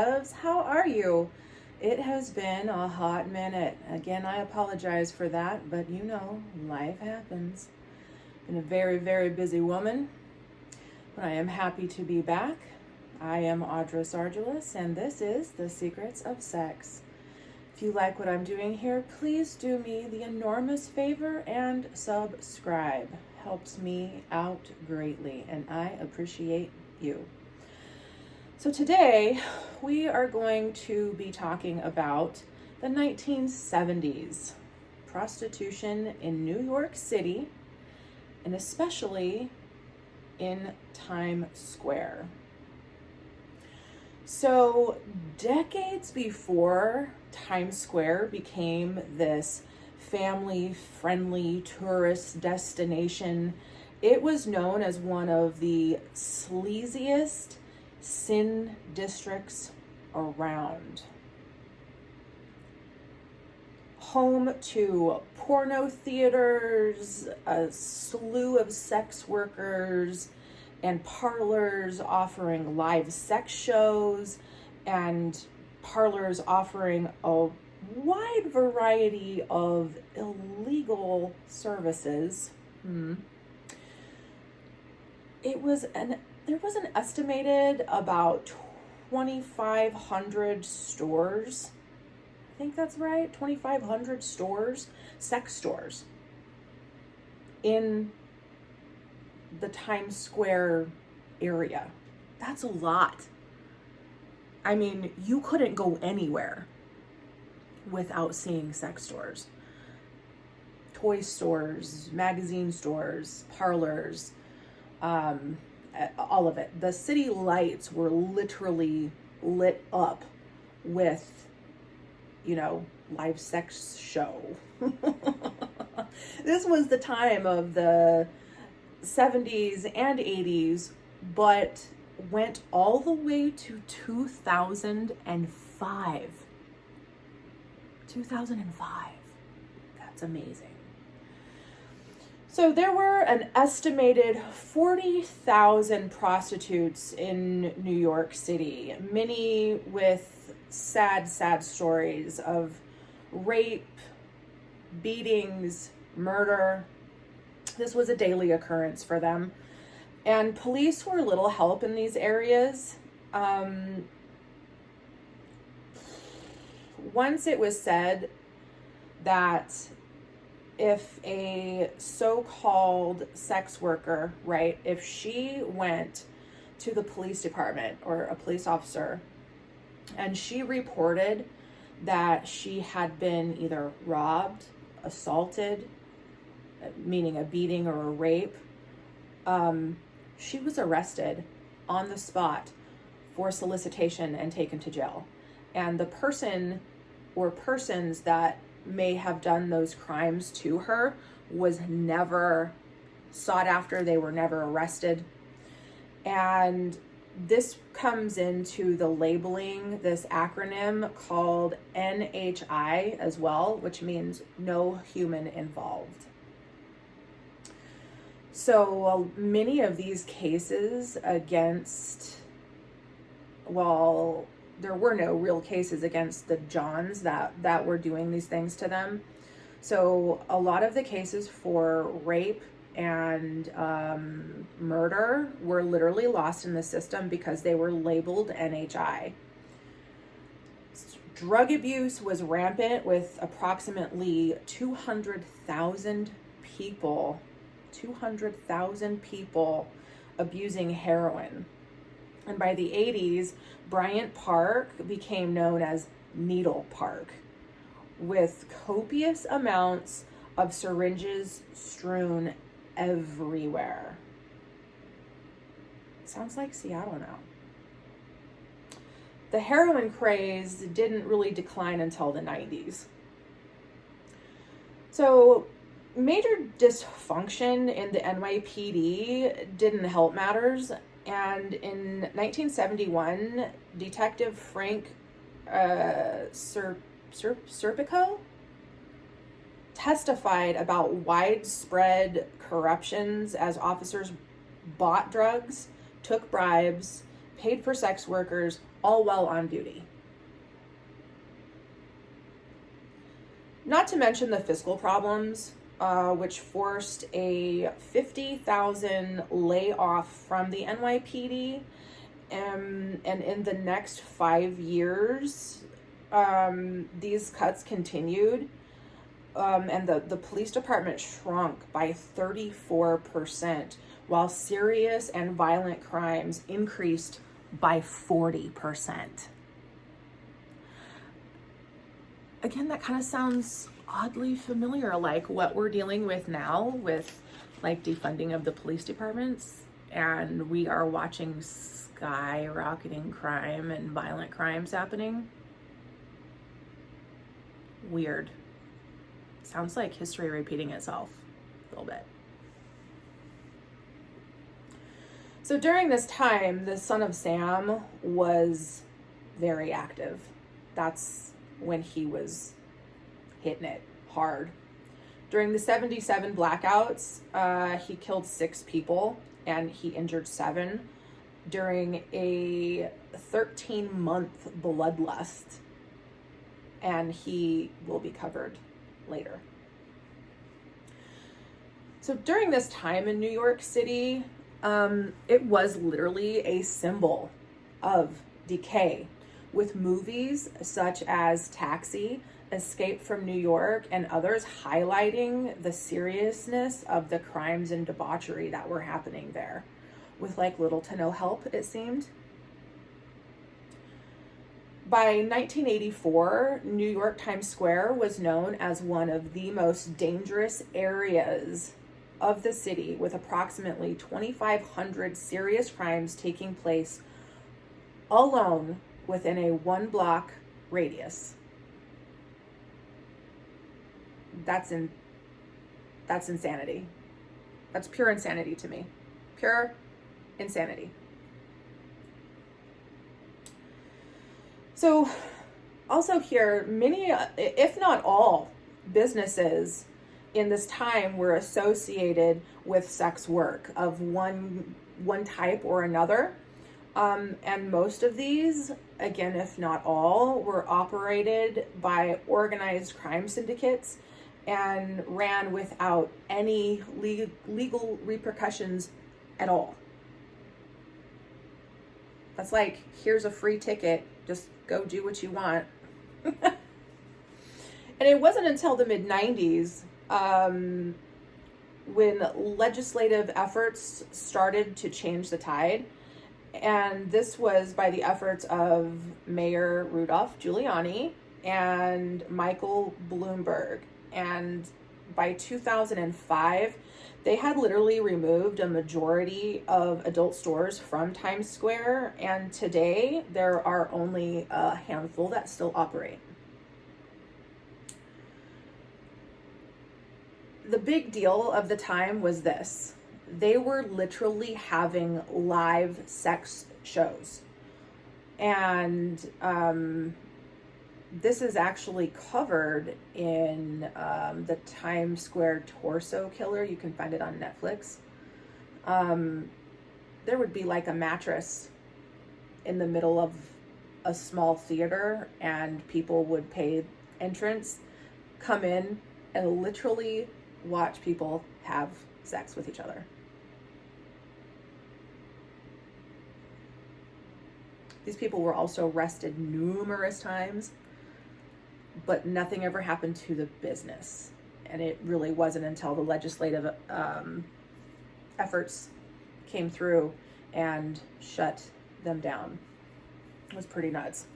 loves. How are you? It has been a hot minute. Again, I apologize for that, but you know, life happens. Been a very, very busy woman, but I am happy to be back. I am atrocious, and this is The Secrets of Sex. If you like what I'm doing here, please do me the enormous favor and subscribe. Helps me out greatly, and I appreciate you. So today we are going to be talking about the 1970s, prostitution in New York City, and especially in Times Square. So decades before Times Square became this family-friendly tourist destination, it was known as one of the sleaziest sin districts around. Home to porno theaters, a slew of sex workers, and parlors offering live sex shows, and parlors offering a wide variety of illegal services. There was an estimated about 2,500 stores. I think that's right, 2,500 stores, sex stores, in the Times Square area. That's a lot. I mean, you couldn't go anywhere without seeing sex stores. Toy stores, magazine stores, parlors, all of it. The city lights were literally lit up with, live sex show. This was the time of the 70s and 80s, but went all the way to 2005. 2005. That's amazing. So there were an estimated 40,000 prostitutes in New York City, many with sad, sad stories of rape, beatings, murder. This was a daily occurrence for them. And police were little help in these areas. Once it was said that if a so-called sex worker, right, if she went to the police department or a police officer and she reported that she had been either robbed, assaulted, meaning a beating or a rape, she was arrested on the spot for solicitation and taken to jail. And the person or persons that may have done those crimes to her was never sought after. They were never arrested. And this comes into the labeling, this acronym called NHI as well, which means no human involved. So many of these cases against, there were no real cases against the Johns that were doing these things to them. So a lot of the cases for rape and murder were literally lost in the system because they were labeled NHI. Drug abuse was rampant, with approximately 200,000 people abusing heroin. And by the 80s, Bryant Park became known as Needle Park, with copious amounts of syringes strewn everywhere. Sounds like Seattle now. The heroin craze didn't really decline until the 90s. So major dysfunction in the NYPD didn't help matters, and in 1971, Detective Frank Serpico testified about widespread corruptions as officers bought drugs, took bribes, paid for sex workers, all while on duty. Not to mention the fiscal problems, which forced a 50,000 layoff from the NYPD. And in the next 5 years, these cuts continued. And the police department shrunk by 34%, while serious and violent crimes increased by 40%. Again, that kind of sounds oddly familiar, like what we're dealing with now with like defunding of the police departments, and we are watching skyrocketing crime and violent crimes happening. Weird. Sounds like history repeating itself a little bit. So during this time, the Son of Sam was very active. That's when he was hitting it hard. During the 77 blackouts, he killed 6 people and he injured 7 during a 13-month bloodlust. And he will be covered later. So during this time in New York City, it was literally a symbol of decay, with movies such as Taxi, Escape from New York, and others highlighting the seriousness of the crimes and debauchery that were happening there, with like little to no help, it seemed. By 1984, New York Times Square was known as one of the most dangerous areas of the city, with approximately 2,500 serious crimes taking place alone within a 1-block radius. That's insanity. That's pure insanity to me. Pure insanity. So also here, many, if not all, businesses in this time were associated with sex work of one type or another. And most of these, again, if not all, were operated by organized crime syndicates and ran without any legal repercussions at all. That's like, here's a free ticket, just go do what you want. And it wasn't until the mid-90s when legislative efforts started to change the tide. And this was by the efforts of Mayor Rudolph Giuliani and Michael Bloomberg. And by 2005, they had literally removed a majority of adult stores from Times Square. And today, there are only a handful that still operate. The big deal of the time was this. They were literally having live sex shows. And this is actually covered in the Times Square Torso Killer. You can find it on Netflix. There would be like a mattress in the middle of a small theater, and people would pay entrance, come in, and literally watch people have sex with each other. These people were also arrested numerous times, but nothing ever happened to the business. And it really wasn't until the legislative efforts came through and shut them down. It was pretty nuts.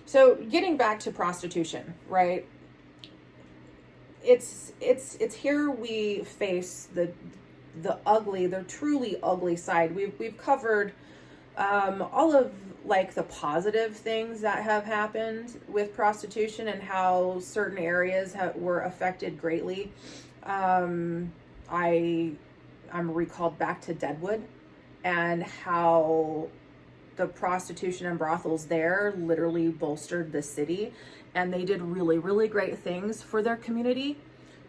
So getting back to prostitution, right? It's here we face the truly ugly side. We've covered all of like the positive things that have happened with prostitution and how certain areas were affected greatly. I'm recalled back to Deadwood and how the prostitution and brothels there literally bolstered the city, and they did really, really great things for their community.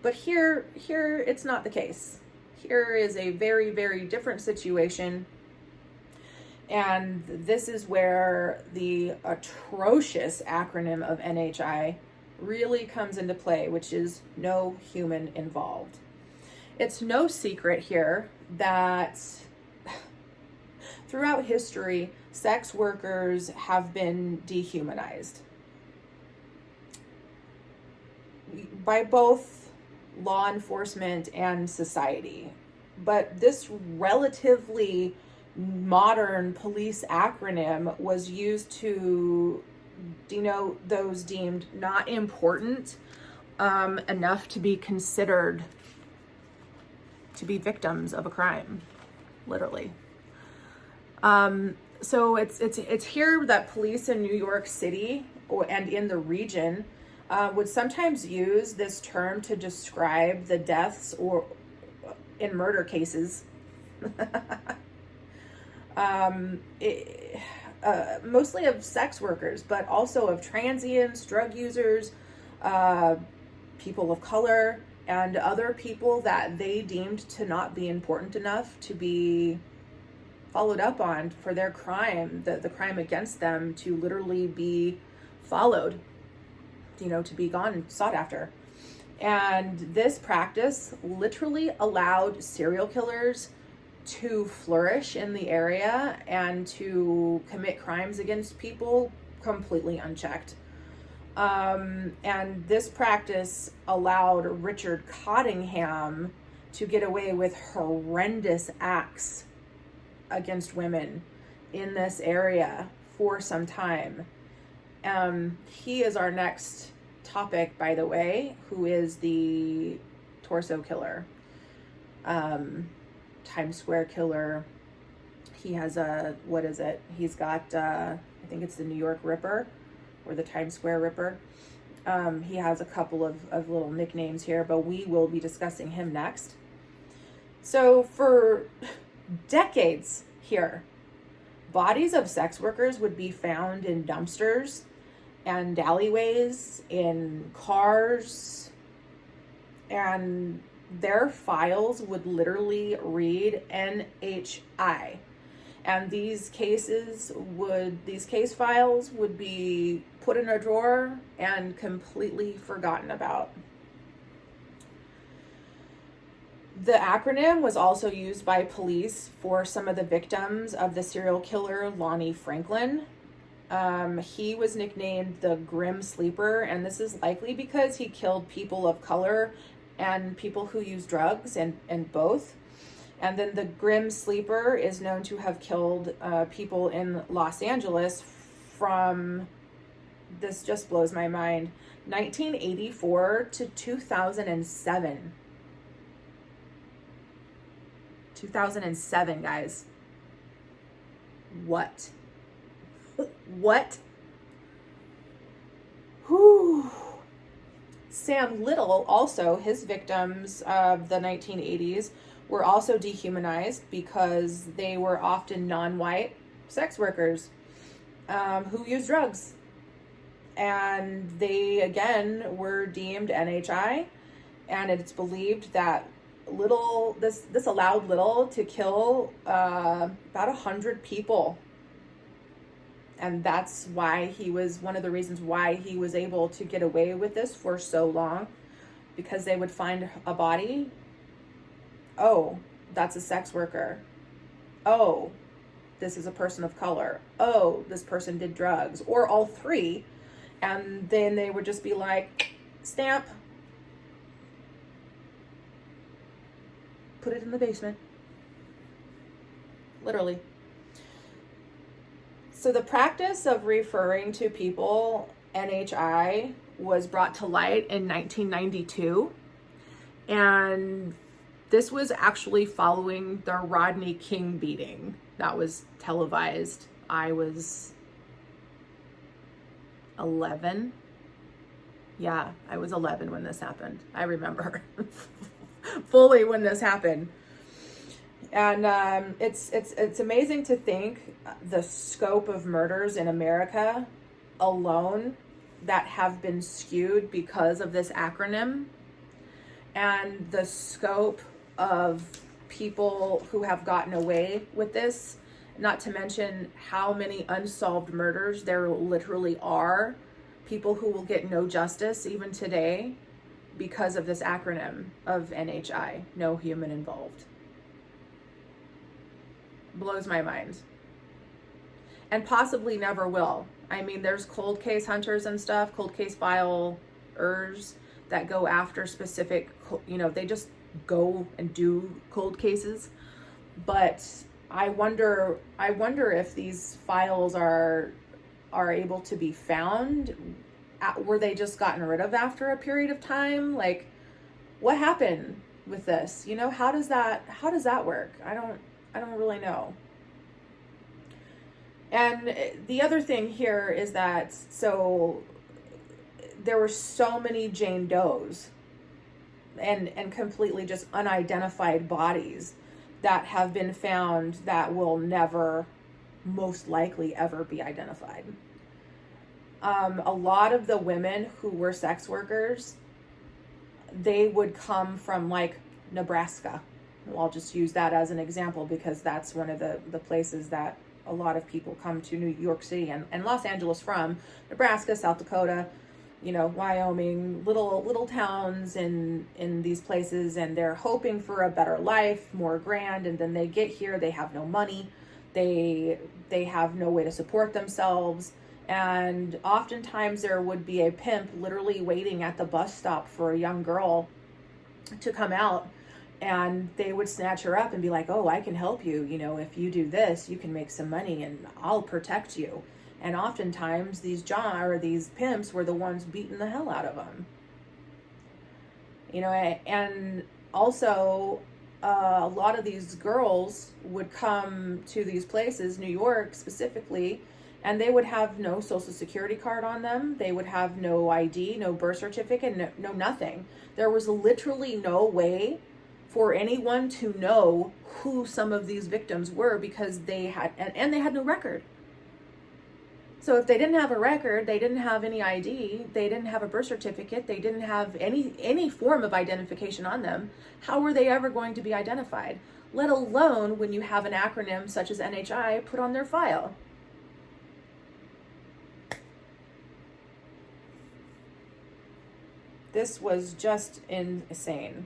But here it's not the case. Here is a very, very different situation. And this is where the atrocious acronym of NHI really comes into play, which is no human involved. It's no secret here that throughout history, sex workers have been dehumanized by both law enforcement and society. But this relatively modern police acronym was used to denote those deemed not important enough to be considered to be victims of a crime, literally. So it's here that police in New York City and in the region would sometimes use this term to describe the deaths or in murder cases. Mostly of sex workers, but also of transients, drug users, people of color, and other people that they deemed to not be important enough to be followed up on for their crime, the crime against them to literally be followed, to be gone and sought after. And this practice literally allowed serial killers to flourish in the area and to commit crimes against people completely unchecked. And this practice allowed Richard Cottingham to get away with horrendous acts against women in this area for some time. He is our next topic, by the way, who is the torso killer. Times Square killer. He has he's got, I think it's the New York Ripper or the Times Square Ripper. He has a couple of little nicknames here, but we will be discussing him next. So for decades here, bodies of sex workers would be found in dumpsters and alleyways, in cars, and their files would literally read NHI. And these case files would be put in a drawer and completely forgotten about. The acronym was also used by police for some of the victims of the serial killer Lonnie Franklin. He was nicknamed the Grim Sleeper, and this is likely because he killed people of color and people who use drugs and both. And then the Grim Sleeper is known to have killed people in Los Angeles from, this just blows my mind, 1984 to 2007. 2007, guys. What? What? Whew. Sam Little, also, his victims of the 1980s were also dehumanized because they were often non-white sex workers who used drugs. And they, again, were deemed NHI, and it's believed that this allowed Little to kill about 100 people. And that's why he was one of the reasons why he was able to get away with this for so long, because they would find a body. Oh, that's a sex worker. Oh, this is a person of color. Oh, this person did drugs, or all three. And then they would just be like, stamp, put it in the basement. Literally. So the practice of referring to people NHI was brought to light in 1992. And this was actually following the Rodney King beating that was televised. I was 11. Yeah, I was 11 when this happened. I remember fully when this happened. And it's amazing to think the scope of murders in America alone that have been skewed because of this acronym, and the scope of people who have gotten away with this Not to mention how many unsolved murders there literally are. People who will get no justice even today because of this acronym of NHI, no human involved. Blows my mind. And possibly never will. I mean, there's cold case hunters and stuff, cold case filers that go after specific, they just go and do cold cases. But I wonder if these files are able to be found. Were they just gotten rid of after a period of time? Like, what happened with this? How does that work? I don't really know. And the other thing here is that, so there were so many Jane Does and completely just unidentified bodies that have been found that will never, most likely, ever be identified. A lot of the women who were sex workers, they would come from like Nebraska. Well, I'll just use that as an example because that's one of the places that a lot of people come to New York City and Los Angeles from. Nebraska, South Dakota, Wyoming, little towns in these places, and they're hoping for a better life, more grand, and then they get here, they have no money, they have no way to support themselves, and oftentimes there would be a pimp literally waiting at the bus stop for a young girl to come out, and they would snatch her up and be like, oh, I can help you, if you do this, you can make some money and I'll protect you. And oftentimes these pimps were the ones beating the hell out of them. And also a lot of these girls would come to these places, New York specifically, and they would have no social security card on them. They would have no ID, no birth certificate, no nothing. There was literally no way for anyone to know who some of these victims were because they had no record. So if they didn't have a record, they didn't have any ID, they didn't have a birth certificate, they didn't have any form of identification on them, how were they ever going to be identified? Let alone when you have an acronym such as NHI put on their file. This was just insane.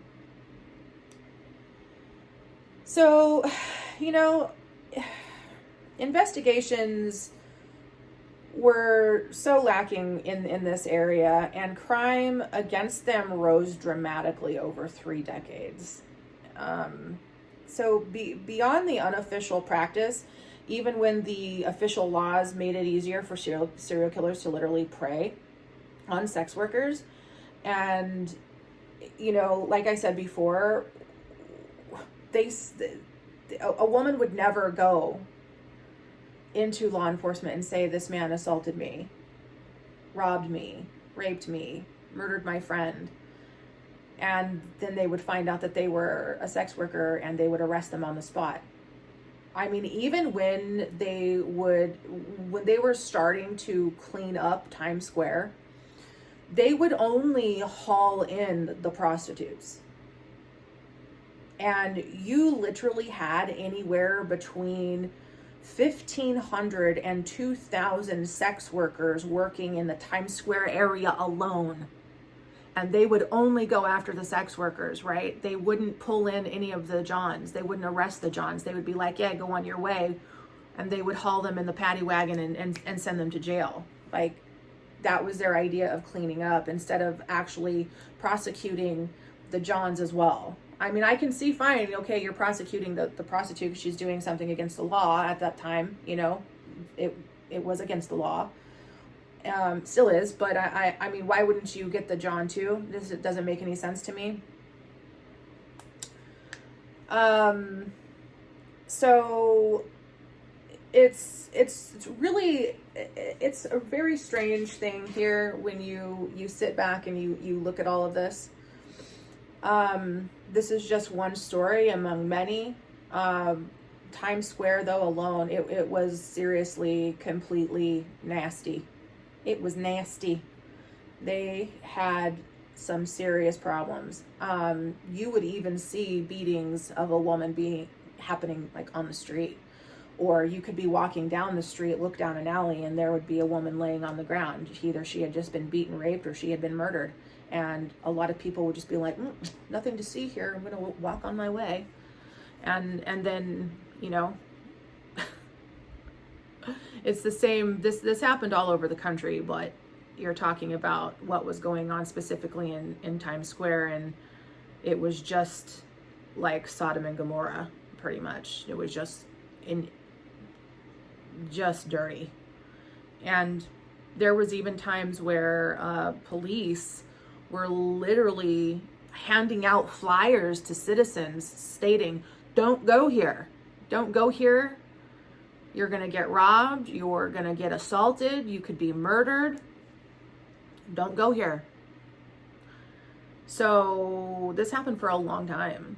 So, investigations were so lacking in this area, and crime against them rose dramatically over 3 decades. So beyond the unofficial practice, even when the official laws made it easier for serial killers to literally prey on sex workers, and like I said before, a woman would never go into law enforcement and say, this man assaulted me, robbed me, raped me, murdered my friend. And then they would find out that they were a sex worker and they would arrest them on the spot. I mean, even when they were starting to clean up Times Square, they would only haul in the prostitutes. And you literally had anywhere between 1,500 and 2,000 sex workers working in the Times Square area alone. And they would only go after the sex workers, right? They wouldn't pull in any of the Johns. They wouldn't arrest the Johns. They would be like, yeah, go on your way. And they would haul them in the paddy wagon and send them to jail. Like, that was their idea of cleaning up instead of actually prosecuting the Johns as well. I mean, I can see fine, okay, you're prosecuting the prostitute because she's doing something against the law at that time, it was against the law. Still is, but I mean, why wouldn't you get the John too? It doesn't make any sense to me. So it's really, it's a very strange thing here when you sit back and you look at all of this. This is just one story among many. Times Square, though, alone, it was seriously, completely nasty. It was nasty. They had some serious problems. You would even see beatings of a woman happening like on the street, Or you could be walking down the street, look down an alley, and there would be a woman laying on the ground. Either she had just been beaten, raped, or she had been murdered. And a lot of people would just be like, nothing to see here. I'm going to walk on my way. And then, you know, it's the same. This happened all over the country, but you're talking about what was going on specifically in Times Square, and it was just like Sodom and Gomorrah, pretty much. It was just dirty. And there was even times where police were literally handing out flyers to citizens stating, don't go here. Don't go here. You're going to get robbed. You're going to get assaulted. You could be murdered. Don't go here. So this happened for a long time.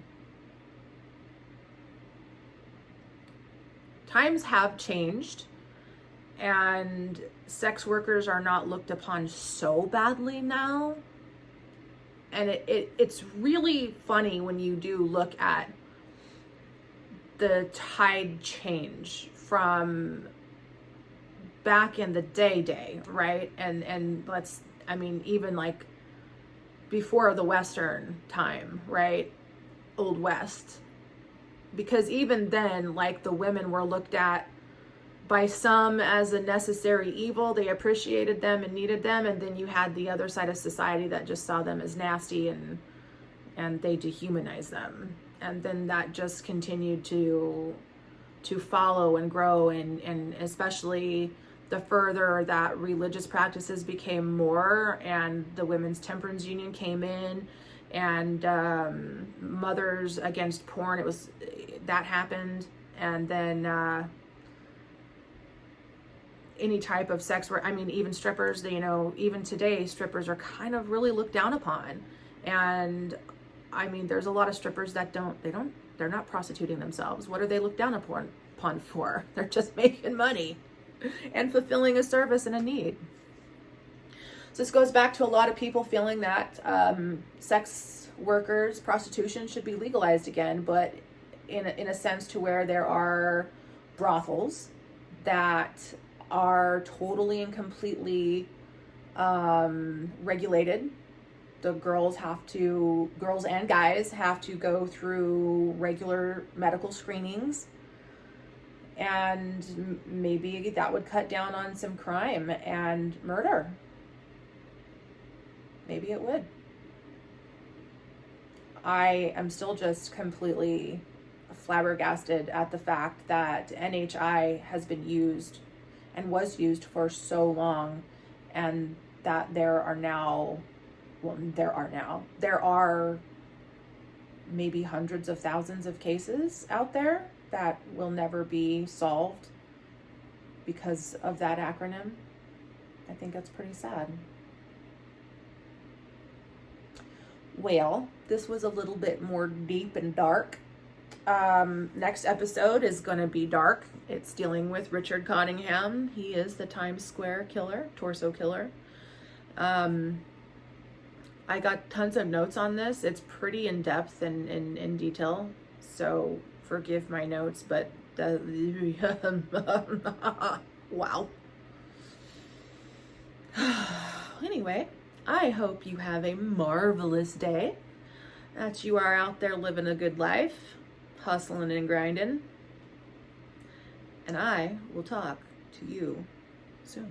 Times have changed, and sex workers are not looked upon so badly now. And it's really funny when you do look at the tide change from back in the day, right? And even like before the Western time, right? Old West. Because even then, like, the women were looked at by some as a necessary evil. They appreciated them and needed them. And then you had the other side of society that just saw them as nasty, and they dehumanized them. And then that just continued to follow and grow, and especially the further that religious practices became more, and the Women's Temperance Union came in, and Mothers Against Porn, that happened. And then any type of sex work, even strippers, even today, strippers are kind of really looked down upon. And there's a lot of strippers that they're not prostituting themselves. What are they looked down upon for? They're just making money and fulfilling a service and a need. So this goes back to a lot of people feeling that sex workers, prostitution should be legalized again, but in a sense to where there are brothels that are totally and completely regulated. The girls and guys have to go through regular medical screenings, and maybe that would cut down on some crime and murder. Maybe it would. I am still just completely flabbergasted at the fact that NHI has been used and was used for so long, and that there are maybe hundreds of thousands of cases out there that will never be solved because of that acronym. I think that's pretty sad. Well, this was a little bit more deep and dark. Next episode is going to be dark. It's dealing with Richard Cottingham. He is the Times Square killer, torso killer. I got tons of notes on this. It's pretty in depth and in detail, so forgive my notes, but wow. Anyway, I hope you have a marvelous day, that you are out there living a good life, hustling and grinding, and I will talk to you soon.